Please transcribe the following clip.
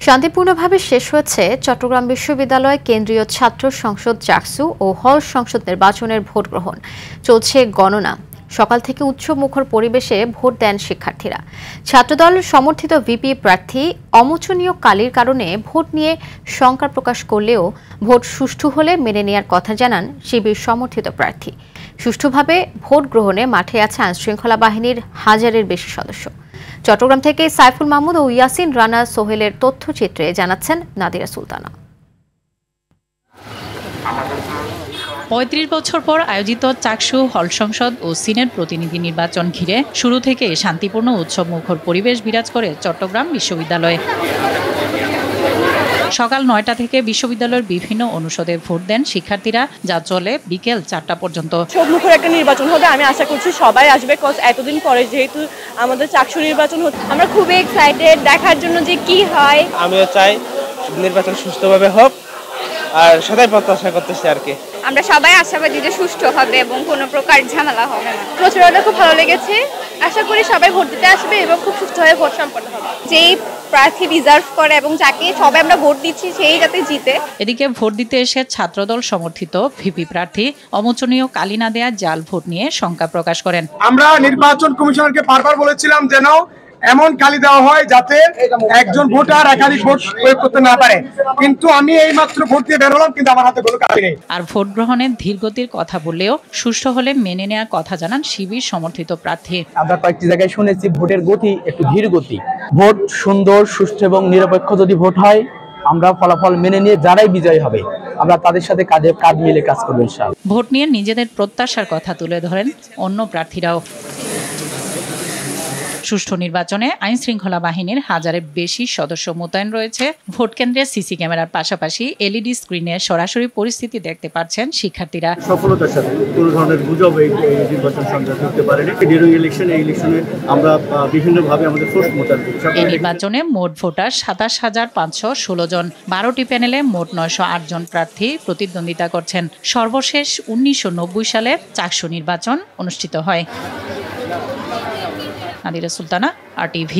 শান্তিপূর্ণভাবে শেষ হয়েছে চট্টগ্রাম বিশ্ববিদ্যালয় কেন্দ্রীয় ছাত্র সংসদ জাকসু ও হল সংসদ নির্বাচনের ভোট গ্রহণ। চলছে গণনা। সকাল থেকে উৎসবমুখর পরিবেশে ভোট দেন শিক্ষার্থীরা। ছাত্রদল সমর্থিত ভিপি প্রার্থী অমোচনীয় কালির কারণে ভোট নিয়ে শঙ্কা প্রকাশ করলেও ভোট সুষ্ঠু হলে মেনে নেওয়ার কথা জানান শিবির সমর্থিত প্রার্থী। সুষ্ঠুভাবে ভোট গ্রহণে মাঠে আছে আইনশৃঙ্খলা বাহিনীর 1000-এর বেশি সদস্য। চট্টগ্রাম থেকে সাইফুল মাহমুদ ও ইয়াসিন রানা সোহেলের তথ্যচিত্রে জানাচ্ছেন নাদিরা সুলতানা। ৩৫ বছর পর আয়োজিত চাকসু, হল সংসদ ও সিনেট প্রতিনিধি নির্বাচন ঘিরে শুরু থেকে শান্তিপূর্ণ উৎসবমুখর পরিবেশ বিরাজ করে চট্টগ্রাম বিশ্ববিদ্যালয়ে। সকাল 9টা থেকে বিশ্ববিদ্যালয়ের বিভিন্ন অনুষদে ভোট দেন শিক্ষার্থীরা, যা চলে বিকেল 4টা পর্যন্ত। উৎসবমুখর একটা নির্বাচন হবে, আমি আশা করছি সবাই আসবে, এতদিন পরে যেহেতু আমাদের চাকসু নির্বাচন হচ্ছে, আমরা খুবই এক্সাইটেড দেখার জন্য যে কি হয়। আমিও চাই নির্বাচন সুষ্ঠুভাবে হোক, আর সবাই প্রত্যাশা করতেছি আর কি। আমরা সবাই আশাবাদী যে সুষ্ঠু হবে এবং কোনো প্রকার ঝামেলা হবে না। প্রচারণা খুব ভালো লেগেছে, আশা করি সবাই ভোট দিতে আসবে এবং খুব সুষ্ঠুভাবে ভোট সম্পন্ন হবে। যেই প্রার্থী ডিজার্ভ করে এবং যাকে সবাই আমরা ভোট দিচ্ছি সেই যাতে জিতে। এদিকে ভোট দিতে এসে ছাত্রদল সমর্থিত ভিপি প্রার্থী অমোচনীয় কালি না দেয়া জাল ভোট নিয়ে শঙ্কা প্রকাশ করেন। আমরা নির্বাচন কমিশনারকে বারবার বলেছিলাম যেন এমন কালি দেওয়া হয় যাতে একজন ভোটার একাধিক ভোট প্রয়োগ করতে না পারে, কিন্তু আমি এই মাত্র ভোট দিয়ে বেরোলাম, কিন্তু আমার হাতে কোনো কালি নেই। আর ভোট গ্রহণের ধীরগতির কথা বললেও সুষ্ঠু হলে মেনে নেওয়ার কথা জানান শিবির সমর্থিত প্রার্থী। আমরা কয়েকটি জায়গায় শুনেছি ভোটের গতি একটু ধীর গতি। ভোট সুন্দর, সুষ্ঠু এবং নিরপেক্ষ যদি ভোট হয়, আমরা ফলাফল মেনে নিয়ে যারাই বিজয়ী হবে আমরা তাদের সাথে কাঁধে কাঁধ মিলে কাজ করব ইনশাআল্লাহ। ভোট নিয়ে নিজেদের প্রত্যাশার কথা তুলে ধরেন অন্য প্রার্থীরাও। সুষ্ঠু নির্বাচনে আইন শৃঙ্খলা বাহিনীর 1000-এর বেশি সদস্য মোতায়েন রয়েছে। ভোট কেন্দ্রে সিসি ক্যামেরার পাশাপাশি এলইডি স্ক্রিনে সরাসরি পরিস্থিতি দেখতে পাচ্ছেন শিক্ষার্থীরা। সফলতার সাথে কোনো ধরনের গুজব এই নির্বাচন সংক্রান্ত করতে পারেনি। এই ইলেকশনে আমরা বিভিন্নভাবে আমাদের ফোর্স মোতায়েন করি। এই নির্বাচনে মোট ভোটার 27,516 জন। 12টি প্যানেলে মোট 908 জন প্রার্থী প্রতিদ্বন্দ্বিতা করছেন। সর্বশেষ 1990 সালে চাকসু নির্বাচন অনুষ্ঠিত হয়। নাদিরা সুলতানা, RTV।